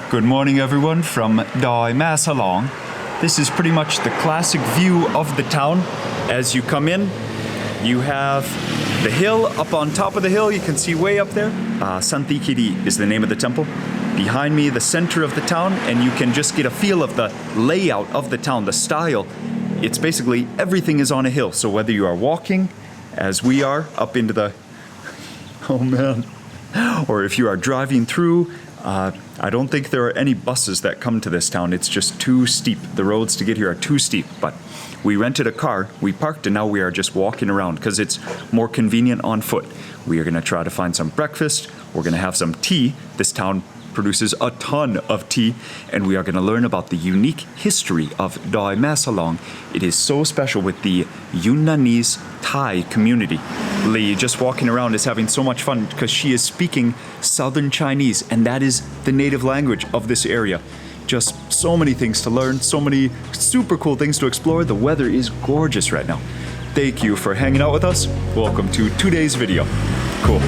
Good morning everyone from Doi Mae Salong. This is pretty much the classic view of the town. As you come in, you have the hill. Up on top of the hill, you can see way up there. Santikiri is the name of the temple. Behind me, the center of the town, and you can just get a feel of the layout of the town, the style. It's basically everything is on a hill. So whether you are walking, as we are, up into the, oh man, or if you are driving through, I don't think there are any buses that come to this town. It's just too steep. The roads to get here are too steep, but we rented a car, we parked, and now we are just walking around because it's more convenient on foot. We are gonna try to find some breakfast. We're gonna have some tea. This town produces a ton of tea, and we are going to learn about the unique history of Doi Mae Salong. It is so special with the Yunnanese Thai community. Lee, just walking around, is having so much fun because she is speaking Southern Chinese, and that is the native language of this area. Just so many things to learn, so many super cool things to explore. The weather is gorgeous right now. Thank you for hanging out with us. Welcome to today's video. Cool.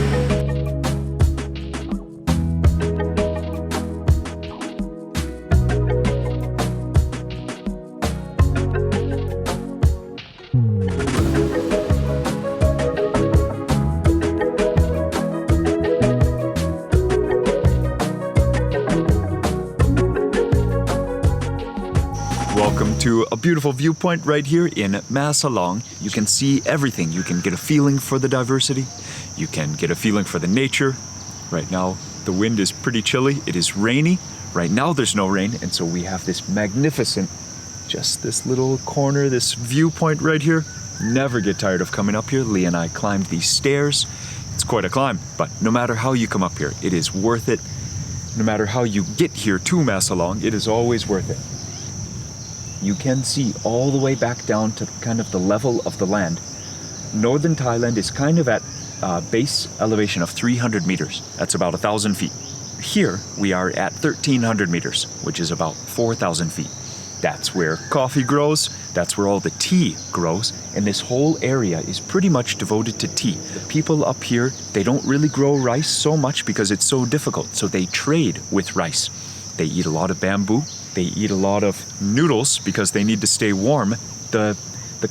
Welcome to a beautiful viewpoint right here in Mae Salong. You can see everything. You can get a feeling for the diversity. You can get a feeling for the nature. Right now, the wind is pretty chilly. It is rainy. Right now, there's no rain, and so we have this magnificent, just this little corner, this viewpoint right here. Never get tired of coming up here. Lee and I climbed these stairs. It's quite a climb, but no matter how you come up here, it is worth it. No matter how you get here to Mae Salong, it is always worth it. You can see all the way back down to kind of the level of the land. Northern Thailand is kind of at base elevation of 300 meters. That's about 1,000 feet. Here we are at 1,300 meters, which is about 4,000 feet. That's where coffee grows. That's where all the tea grows. And this whole area is pretty much devoted to tea. The people up here, they don't really grow rice so much because it's so difficult. So they trade with rice. They eat a lot of bamboo. They eat a lot of noodles because they need to stay warm. The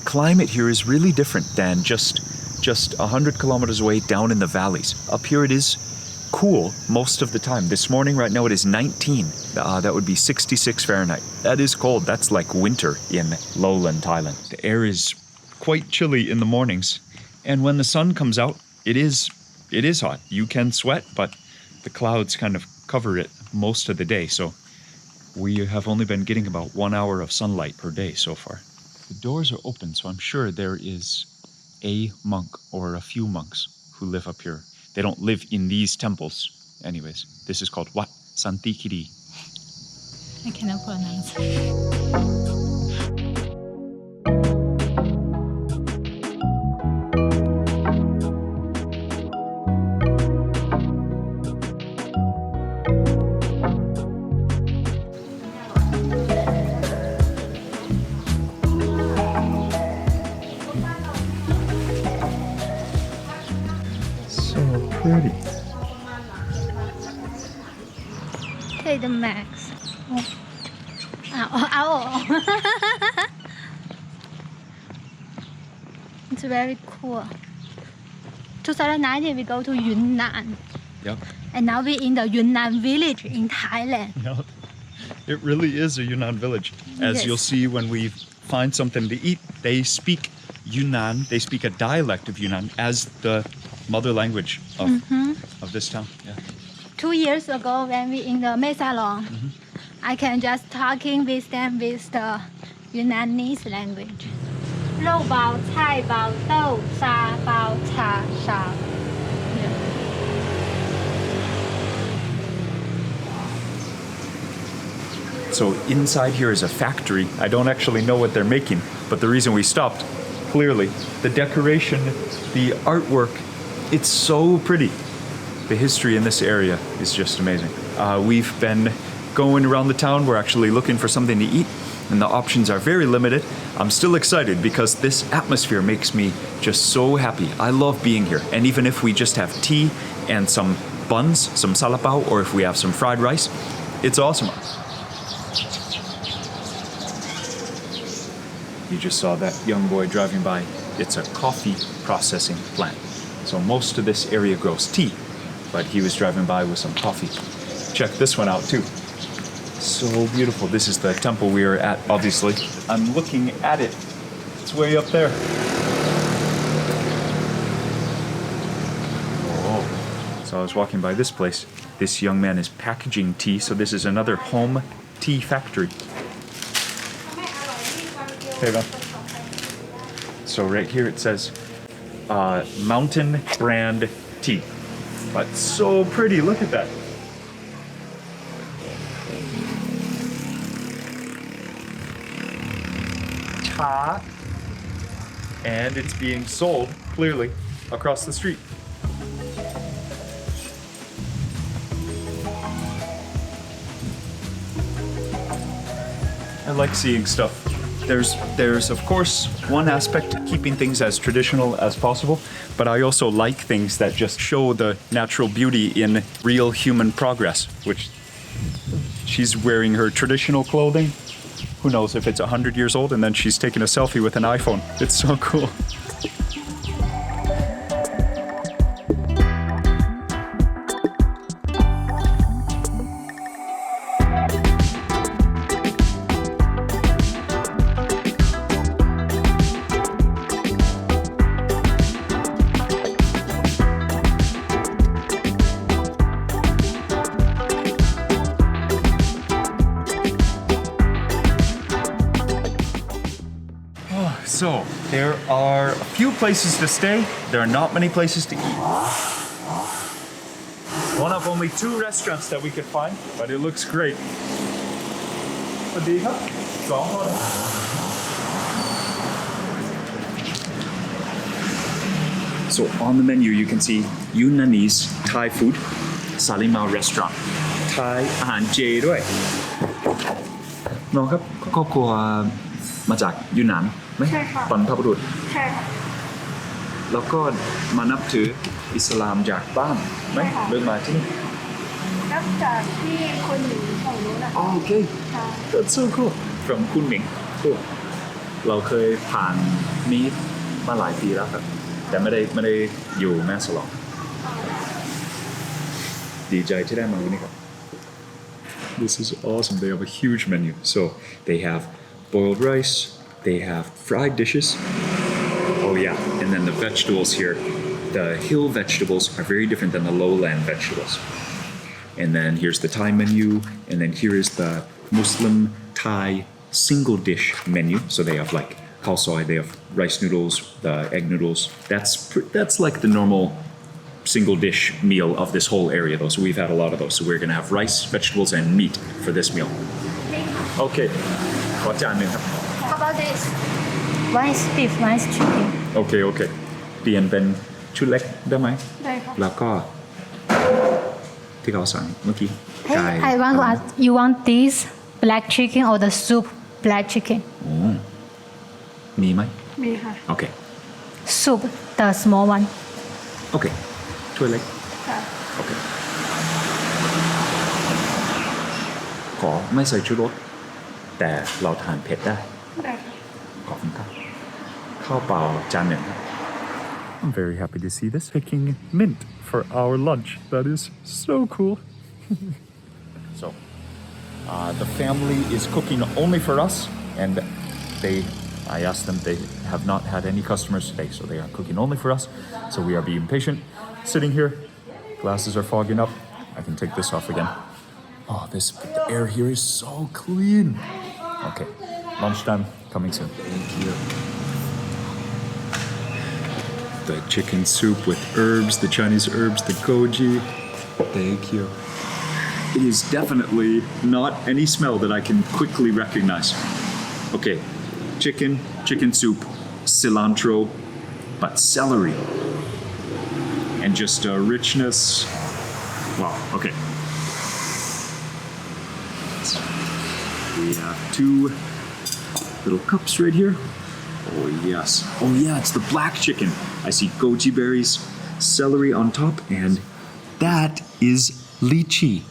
climate here is really different than just 100 kilometers away down in the valleys. Up here it is cool most of the time. This morning, right now, it is 19. That would be 66 Fahrenheit. That is cold. That's like winter in lowland Thailand. The air is quite chilly in the mornings. And when the sun comes out, it is hot. You can sweat, but the clouds kind of cover it most of the day. So we have only been getting about 1 hour of sunlight per day so far. The doors are open, so I'm sure there is a monk or a few monks who live up here. They don't live in these temples. Anyways, this is called Wat Santikiri. I cannot pronounce. Pretty. Take the max. Oh. It's very cool. 2019 we go to Yunnan. Yep. And now we're in the Yunnan village in Thailand. Yep. It really is a Yunnan village. As Yes. you'll see when we find something to eat, they speak Yunnan. They speak a dialect of Yunnan as the mother language of this town. Yeah. 2 years ago when we in the Mae Salong, I can just talking with them with the Yunnanese language. Rau bao, cai bao, dou, sa bao, cha, sha. So inside here is a factory. I don't actually know what they're making, but the reason we stopped, clearly, the decoration, the artwork, it's so pretty. The history in this area is just amazing. We've been going around the town. We're actually looking for something to eat, and the options are very limited. I'm still excited because this atmosphere makes me just so happy. I love being here. And even if we just have tea and some buns, some salapao, or if we have some fried rice. It's awesome. You just saw that young boy driving by. It's a coffee processing plant. So most of this area grows tea, but he was driving by with some coffee. Check this one out too. So beautiful. This is the temple we are at, obviously. I'm looking at it. It's way up there. Oh. So I was walking by this place. This young man is packaging tea, so this is another home tea factory. Hey, man. So right here it says Mountain Brand Tea. But so pretty, look at that. Cha. And it's being sold, clearly, across the street. I like seeing stuff. There's of course one aspect to keeping things as traditional as possible, but I also like things that just show the natural beauty in real human progress, which she's wearing her traditional clothing. Who knows if it's 100 years old, and then she's taking a selfie with an iPhone. It's so cool. So, there are a few places to stay. There are not many places to eat. One of only 2 restaurants that we could find, but it looks great. So on the menu you can see Yunnanese Thai food, Salima Restaurant. Thai อาหารเจด้วยน้องครับครอบครัวมาจากยูนนานไหม ใช่ค่ะ บรรพบุรุษ ใช่ค่ะ แล้วก็มานับถืออิสลามจากบ้านไหม ใช่ค่ะ เริ่มมาที่นี่ นับจากที่คนหญิงฝั่งนู้นนะคะ โอเค ค่ะ That's so cool from คุณหมิง cool เราเคยผ่านนี้มาหลายปีแล้วครับแต่ไม่ได้อยู่แม่สลองดีใจที่ได้มาวันนี้ครับ This is awesome. They have a huge menu. So they have boiled rice, they have fried dishes. Oh yeah, and then the vegetables here. The hill vegetables are very different than the lowland vegetables. And then here's the Thai menu, and then here is the Muslim Thai single dish menu. So they have like khao soi, they have rice noodles, the egg noodles. That's like the normal single dish meal of this whole area though. So we've had a lot of those. So we're gonna have rice, vegetables, and meat for this meal. Okay. ขอจานหนึ่งครับ How about this? One is beef, one is chicken. โอเคเปลี่ยนเป็นชุดเล็กได้ไหม ได้ค่ะ แล้วก็ที่เขาสั่งเมื่อกี้ ไก่ Hey, I want to ask, you want this black chicken or the soup black chicken? มีไหม มีค่ะ โอเค Soup, the small one. โอเคช่วยเล็ก ค่ะ โอเคขอไม่ใส่ชูรสแต่เราทานเผ็ดได้ ได้ค่ะ ขอบคุณครับข้าวเปล่าจานหนึ่ง I'm very happy to see this picking mint for our lunch. That is so cool. So, the family is cooking only for us, and I asked them, they have not had any customers today, so they are cooking only for us. So we are being patient, sitting here. Glasses are fogging up. I can take this off again. Oh, the air here is so clean. Okay, lunchtime coming soon. Thank you. The chicken soup with herbs, the Chinese herbs, the goji. Thank you. It is definitely not any smell that I can quickly recognize. Okay, chicken soup, cilantro, but celery. And just a richness. Wow, okay. We have 2 little cups right here. Oh yes. Oh yeah, it's the black chicken. I see goji berries, celery on top, and that is lychee.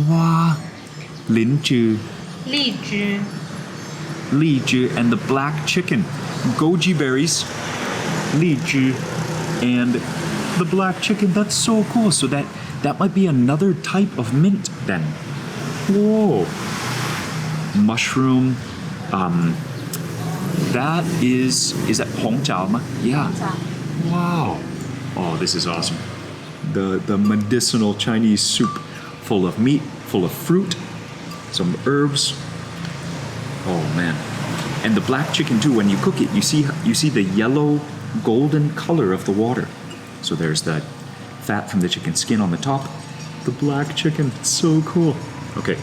Wow. Linju. 荔枝 Lychee and the black chicken. Goji berries, lychee, and the black chicken. That's so cool. So that might be another type of mint then. Whoa. Mushroom. That is that Hong Chao ma? Yeah. Wow. Oh, this is awesome. The medicinal Chinese soup full of meat, full of fruit, some herbs. Oh man. And the black chicken too, when you cook it, you see the yellow golden color of the water. So there's that fat from the chicken skin on the top. The black chicken, so cool. Okay.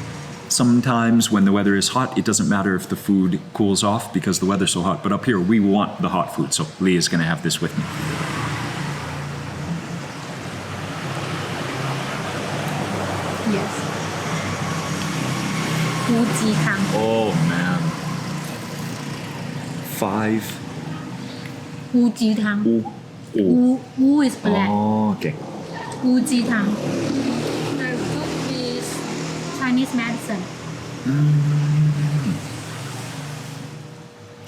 Sometimes when the weather is hot, it doesn't matter if the food cools off because the weather's so hot. But up here, we want the hot food. So Lee is going to have this with me. yes 乌鸡汤 Oh man. 5. 乌鸡汤 Ooh. Wu is black Oh, okay. 乌鸡汤 The soup is Chinese medicine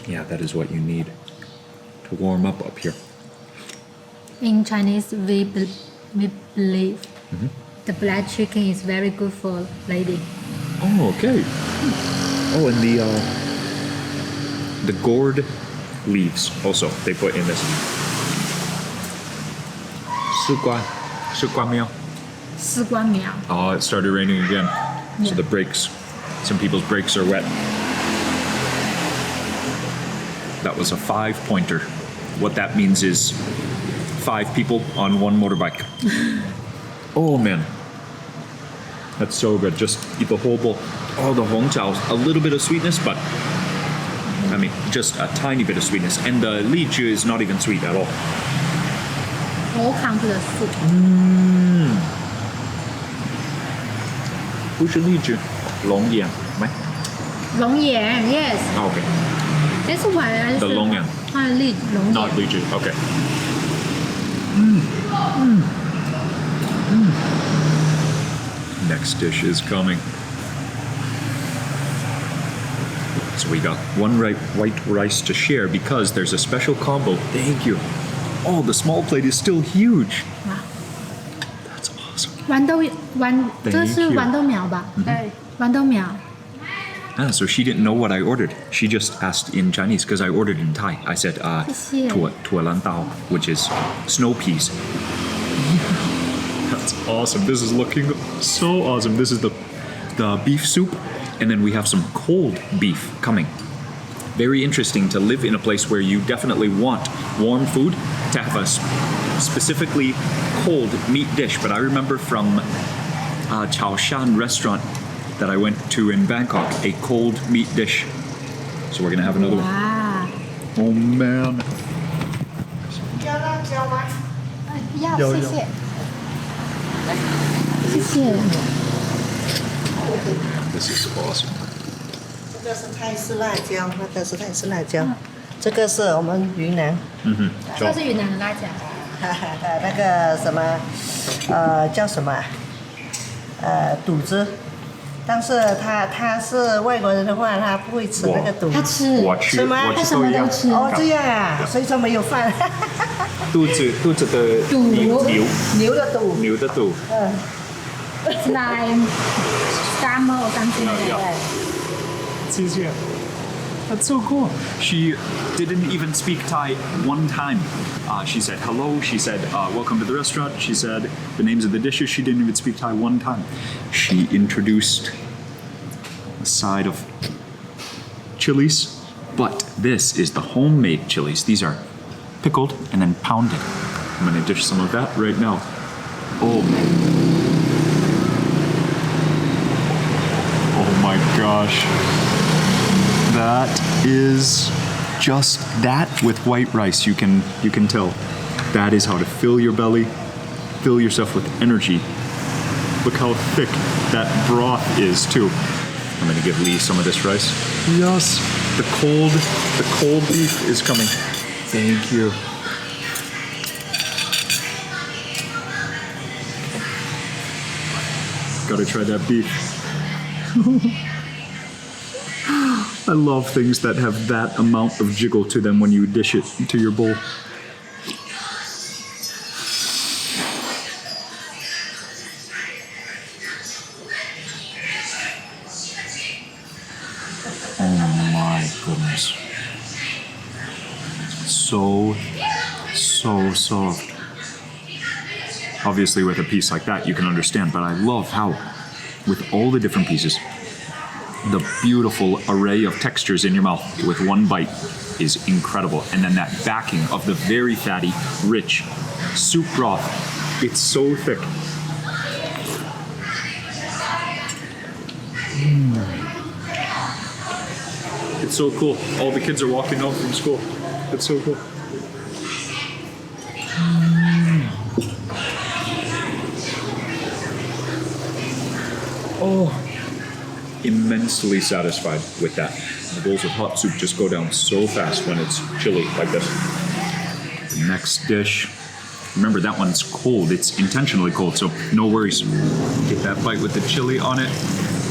Yeah, that is what you need to warm up here. In Chinese we believe the black chicken is very good for lady Oh, okay. Oh, and the gourd leaves also they put in this. Sukwa meal. 丝瓜苗 Oh, it started raining again. So the brakes, some people's brakes are wet. That was a 5-pointer. What that means is 5 people on one motorbike. Oh man. That's so good. Just eat the whole bowl. Oh, the Hong Chao, a little bit of sweetness, but I mean, just a tiny bit of sweetness. And the lychee is not even sweet at all. all come to the soup 不是荔枝，龙眼ไหม？龙眼 yes Oh, okay. that's why I The said 龙眼 龙眼 Not lychee. Okay. Next dish is coming. So we got one white rice to share because there's a special combo. Thank you. Oh, the small plate is still huge. Wow. That's awesome. 豌豆这是 you. 豌豆苗吧？对，豌豆苗。 Ah, so she didn't know what I ordered. She just asked in Chinese because I ordered in Thai. I said, 谢谢。 tua lan tao, which is snow peas. That's awesome. This is looking so awesome. This is the beef soup, and then we have some cold beef coming. Very interesting to live in a place where you definitely want warm food, to have a specifically cold meat dish. But I remember from Salima Restaurant that I went to in Bangkok, a cold meat dish. So we're gonna have another one. 哇， Oh man. 要辣椒吗？要有谢谢，谢谢。 This is awesome. 这个是泰式辣椒，那个是泰式辣椒，这个是我们云南，这是云南的辣椒。那个什么，叫什么？肚子。但是他是外国人的话，他不会吃那个肚他子。吃，是吗？他什么都吃。哦，这样啊，所以说没有饭。肚子的牛的肚。牛的肚。 It's like summer or something like that. That's so cool. She didn't even speak Thai one time. She said hello. She said welcome to the restaurant. She said the names of the dishes. She didn't even speak Thai one time. She introduced a side of chilies, but this is the homemade chilies. These are pickled and then pounded. I'm gonna dish some of that right now. Oh my gosh. That is just that with white rice. You can tell. That is how to fill your belly, fill yourself with energy. Look how thick that broth is too. I'm gonna give Lee some of this rice. Yes, the cold beef is coming. Thank you. Gotta try that beef. I love things that have that amount of jiggle to them when you dish it into your bowl. Oh my goodness. So soft. Obviously with a piece like that you can understand, but I love how with all the different pieces, the beautiful array of textures in your mouth with one bite is incredible. And then that backing of the very fatty, rich soup broth. It's so thick. It's so cool. All the kids are walking home from school. It's so cool. Oh, immensely satisfied with that. The bowls of hot soup just go down so fast when it's chilly like this. The next dish. Remember, that one's cold. It's intentionally cold, so no worries. Get that bite with the chili on it.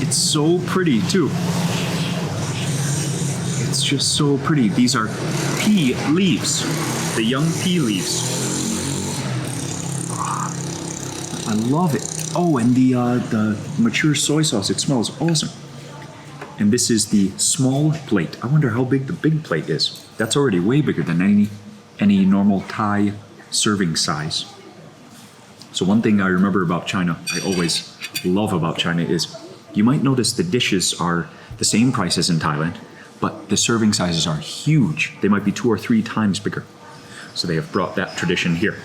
It's so pretty, too. It's just so pretty. These are pea leaves, the young pea leaves. I love it. Oh, and the mature soy sauce, it smells awesome. And this is the small plate. I wonder how big the big plate is. That's already way bigger than any normal Thai serving size. So one thing I remember about China, I always love about China is you might notice the dishes are the same price as in Thailand, but the serving sizes are huge. They might be 2 or 3 times bigger. So they have brought that tradition here.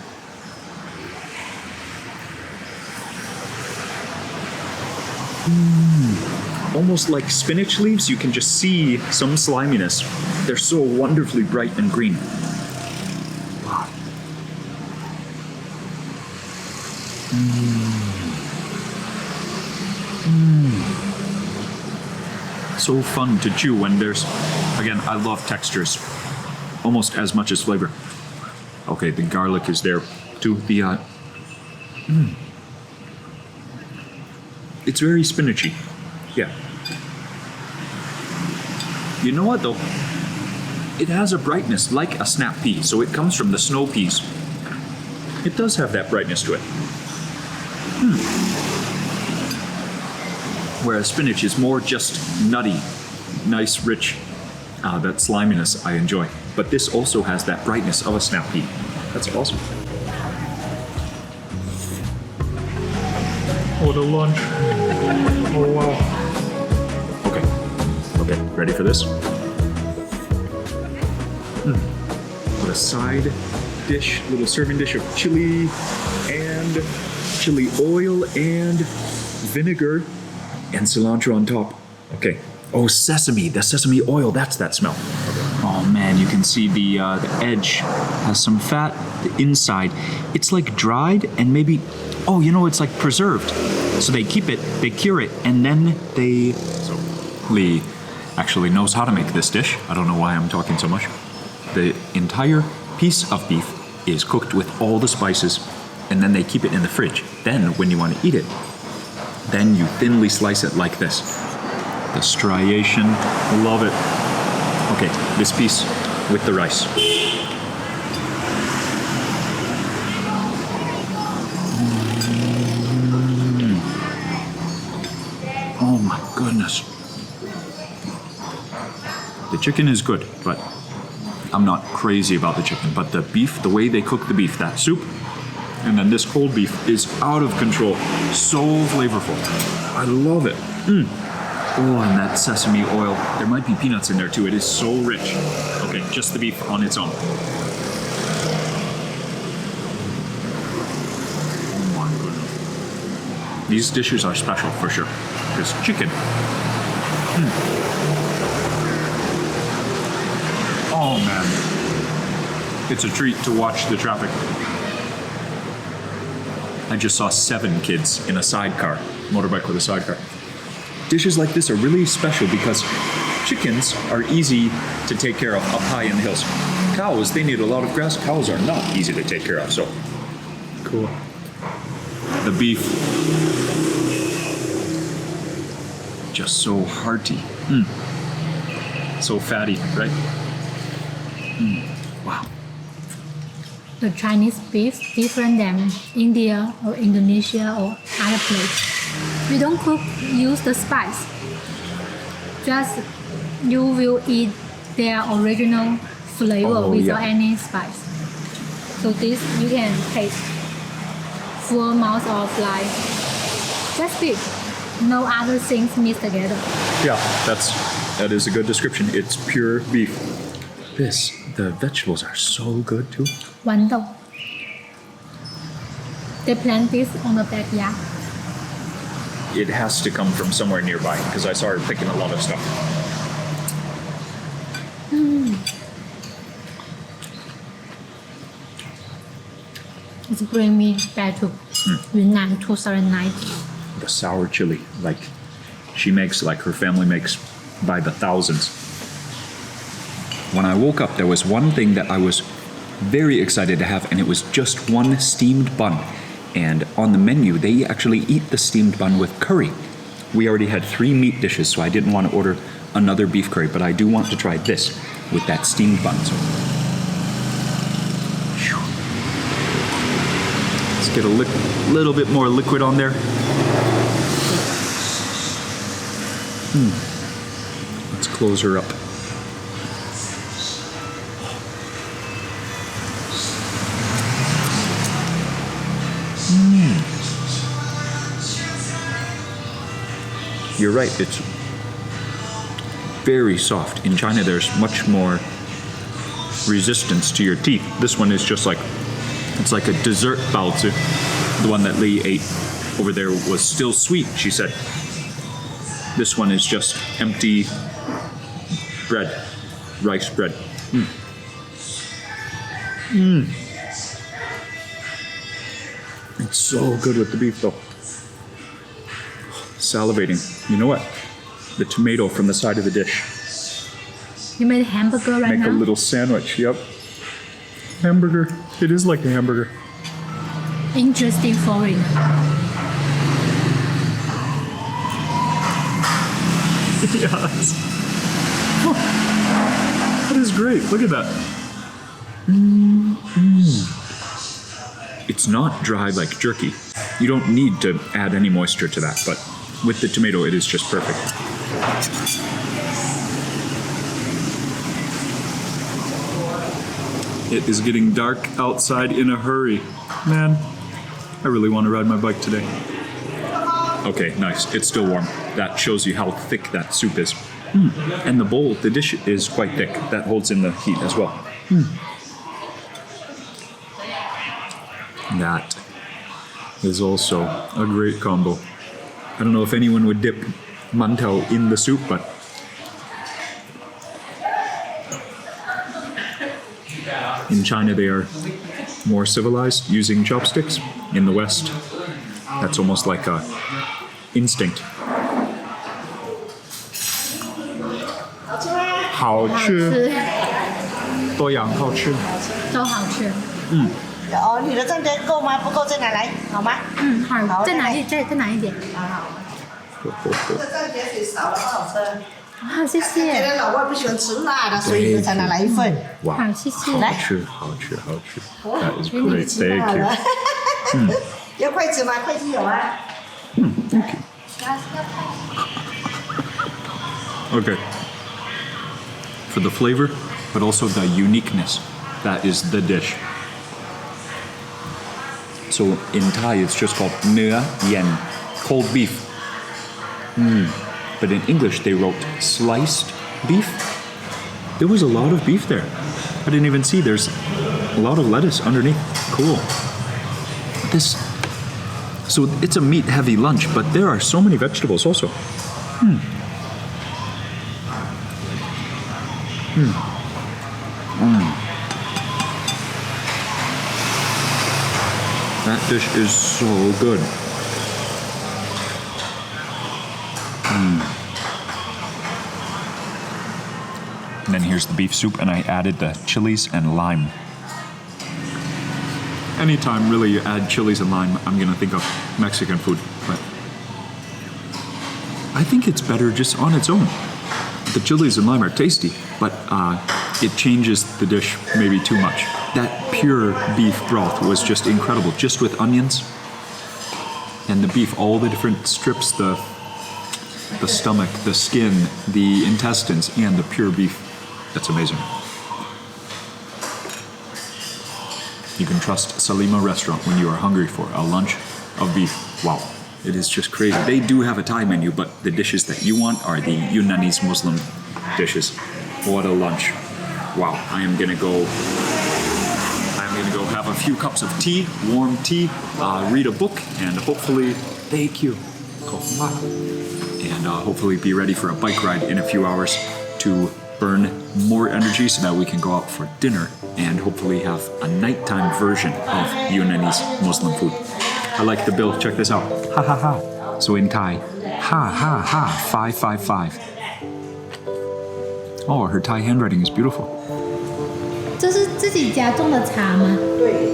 Almost like spinach leaves, you can just see some sliminess. They're so wonderfully bright and green. Wow. So fun to chew when there's, again, I love textures almost as much as flavor. Okay, the garlic is there too. It's very spinachy. Yeah. You know what though? It has a brightness like a snap pea, so it comes from the snow peas. It does have that brightness to it. Whereas spinach is more just nutty, nice, rich. That sliminess I enjoy. But this also has that brightness of a snap pea. That's awesome. Oh, the lunch. Oh, wow. Okay, ready for this? What a side dish, little serving dish of chili and chili oil and vinegar and cilantro on top. Okay. Oh, sesame, the sesame oil, that's that smell. Oh man, you can see the edge has some fat. The inside, it's like dried and maybe, oh, you know, it's like preserved. So they keep it, they cure it, and then they... So Lee actually knows how to make this dish. I don't know why I'm talking so much. The entire piece of beef is cooked with all the spices, and then they keep it in the fridge. Then, when you want to eat it, then you thinly slice it like this. The striation, love it. Okay, this piece with the rice. Oh my goodness. The chicken is good, but I'm not crazy about the chicken. But the beef, the way they cook the beef, that soup, and then this cold beef is out of control. So flavorful. I love it. Oh, and that sesame oil. There might be peanuts in there too. It is so rich. Okay, just the beef on its own. Oh my goodness. These dishes are special for sure. This chicken. Oh man. It's a treat to watch the traffic. I just saw 7 kids in a sidecar, motorbike with a sidecar. Dishes like this are really special because chickens are easy to take care of up high in the hills. Cows, they need a lot of grass. Cows are not easy to take care of, so cool. The beef. just so hearty. So fatty, right? Wow. The Chinese beef different than India or Indonesia or other place. We don't cook, use the spice. Just you will eat their original flavor without any spice. So this you can taste full mouth of like just beef, no other things mixed together. Yeah, that is a good description. It's pure beef. The vegetables are so good too. One dou. They plant this on the backyard. It has to come from somewhere nearby because I saw her picking a lot of stuff. It's bring me back to Yunnan 2019. The sour chili, like she makes, like her family makes by the thousands. When I woke up, there was one thing that I was very excited to have, and it was just one steamed bun. And on the menu, they actually eat the steamed bun with curry. We already had 3 meat dishes, so I didn't want to order another beef curry, but I do want to try this with that steamed bun. So, let's get a little bit more liquid on there. Let's close her up. You're right, it's very soft. In China, there's much more resistance to your teeth. This one is just like, it's like a dessert baozi. The one that Lee ate over there was still sweet, she said. This one is just empty bread, rice bread. It's so good with the beef though. Salivating. You know what? The tomato from the side of the dish. You made a hamburger right now? Make a little sandwich, yep. Hamburger. It is like a hamburger. Interesting foreigner. Yes. Oh, that is great. Look at that. It's not dry like jerky. You don't need to add any moisture to that, but with the tomato, it is just perfect. It is getting dark outside in a hurry. Man, I really want to ride my bike today. Okay, nice. It's still warm. That shows you how thick that soup is. And the bowl, the dish is quite thick. That holds in the heat as well. That is also a great combo. I don't know if anyone would dip mantau in the soup, but in China they are more civilized using chopsticks. In the West, that's almost like a instinct. 好吃，多样好吃。都好吃。哦，你的这边够吗？不够再拿来，好吗？好，再拿一点。这蘸碱水少了不好吃。好，谢谢。觉得老外不喜欢吃辣的，所以才拿来一份。哇，好，谢谢。来，好吃。That is great. Thank you. 要筷子吗？筷子有啊。Thank you. Okay. For the flavor, but also the uniqueness, that is the dish. So in Thai, it's just called Nua Yen, cold beef. But in English, they wrote sliced beef. There was a lot of beef there. I didn't even see. There's a lot of lettuce underneath. Cool. So it's a meat-heavy lunch, but there are so many vegetables also. That dish is so good. And then here's the beef soup, and I added the chilies and lime. Anytime really you add chilies and lime, I'm gonna think of Mexican food. But I think it's better just on its own. The chilies and lime are tasty, but it changes the dish maybe too much. That pure beef broth was just incredible, just with onions and the beef, all the different strips, the stomach, the skin, the intestines, and the pure beef. That's amazing. You can trust Salima Restaurant when you are hungry for a lunch of beef. Wow, it is just crazy. They do have a Thai menu, but the dishes that you want are the Yunnanese Muslim dishes. What a lunch. Wow, I'm gonna go have a few cups of tea, warm tea, read a book, and hopefully, thank you. And hopefully be ready for a bike ride in a few hours to burn more energy so that we can go out for dinner and hopefully have a nighttime version of Yunnanese Muslim food. I like the bill. Check this out. Ha ha ha. So in Thai, ha ha ha, 555. Oh, her Thai handwriting is beautiful. 这是自己家种的茶吗？对，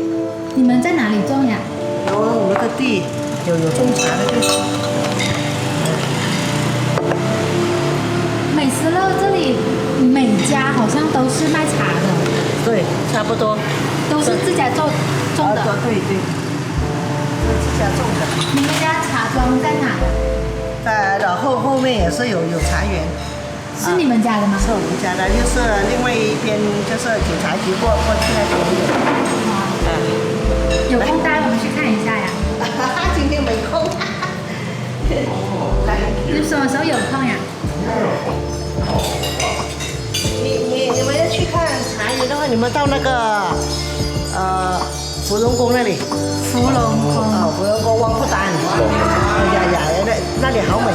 你们在哪里种呀？有我们的地有种茶的地方。美食乐这里每家好像都是卖茶的，对，差不多。都是自家种的。对对，是自家种的。你们家茶庄在哪？然后后面也是有茶园。是你们家的吗？是我们家的，就是另外一边就是警察局过去那边有。有空带我们去看一下呀。今天没空。来，你什么时候有空呀？你们要去看茶园的话，你们到那个芙蓉宫那里。芙蓉宫。芙蓉宫王不丹。呀，那里好美。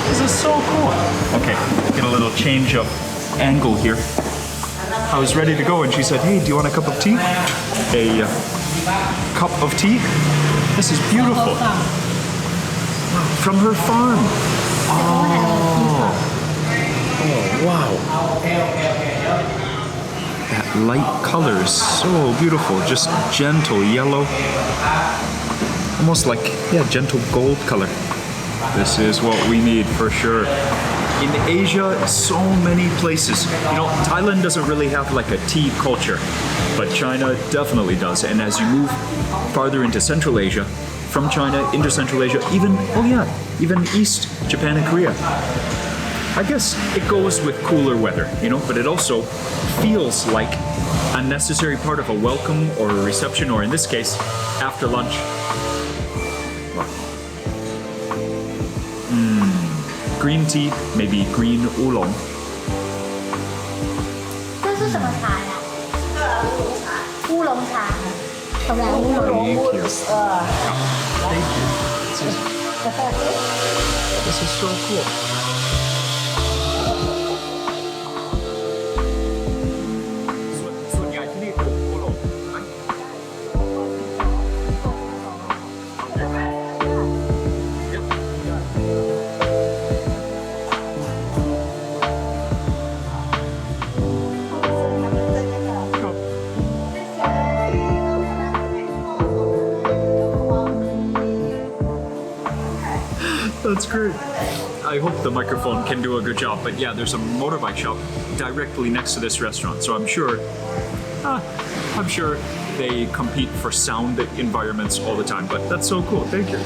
This is so cool. Okay, get a little change of angle here. I was ready to go and she said, hey, do you want a cup of tea? A cup of tea? This is beautiful. From her farm. Oh, wow. That light color is so beautiful. Just gentle yellow. Almost like, yeah, gentle gold color. This is what we need for sure. In Asia, so many places. You know, Thailand doesn't really have like a tea culture, but China definitely does. And as you move farther into Central Asia, from China into Central Asia, even East Japan and Korea. I guess it goes with cooler weather, you know, but it also feels like a necessary part of a welcome or a reception, or in this case, after lunch. Green tea, maybe green oolong. 这是什么茶呀？乌龙茶。什么乌龙？ Thank you. This is so cool. That's great. I hope the microphone can do a good job, but yeah, there's a motorbike shop directly next to this restaurant, so I'm sure they compete for sound environments all the time, but that's so cool. Thank you.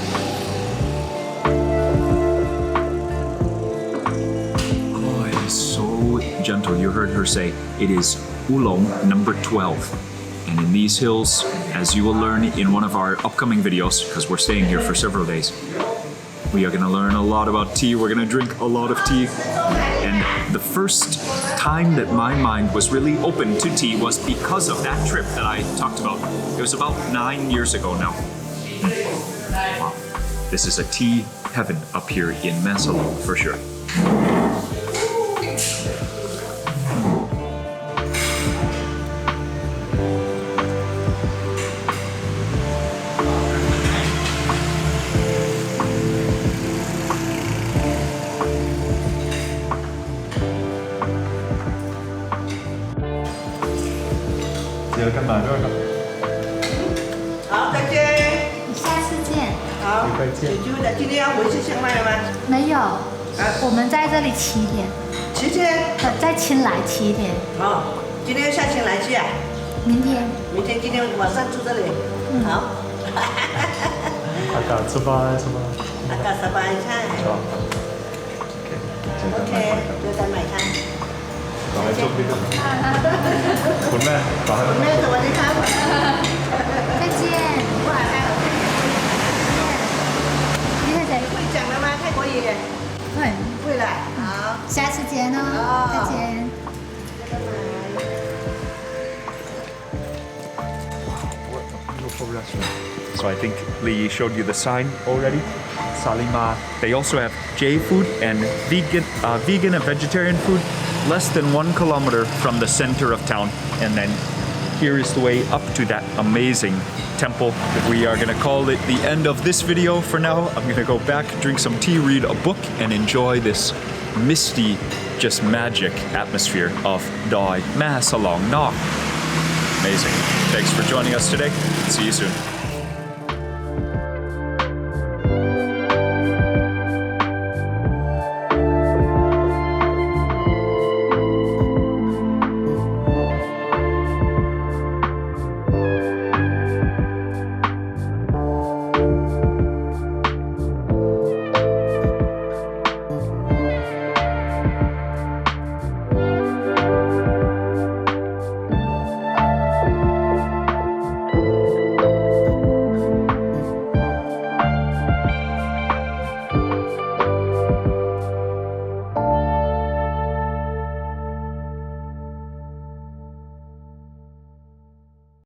Oh, it is so gentle. You heard her say it is oolong number 12. And in these hills, as you will learn in one of our upcoming videos, because we're staying here for several days, we are going to learn a lot about tea. We're going to drink a lot of tea. And the first time that my mind was really open to tea was because of that trip that I talked about. It was about 9 years ago now. Wow. This is a tea heaven up here in Mae Salong for sure. 就的，今天要回去清迈了吗？没有，我们在这里7天， 7天。在清莱7天，哦，今天下清来去啊？明天。明天今天晚上住这里。好。อากาศสบายสบาย อากาศสบายใช่ ชอบ โอเคเจอกันใหม่ค่ะ ขอให้โชคดีครับคุณแม่ขอให้ แม่สวัสดีครับ 再见。ว่าแม่ 你看谁？会讲了吗？泰国语会。会了。好。下次见哦。再见。 Beautiful restaurant. So I think Lee showed you the sign already. Salima. They also have J food and vegan and vegetarian food less than 1 kilometer from the center of town. And then here is the way up to that amazing temple. We are gonna call it the end of this video for now. I'm gonna go back, drink some tea, read a book, and enjoy this misty, just magic atmosphere of Doi Mae Salong. Amazing. Thanks for joining us today. See you soon.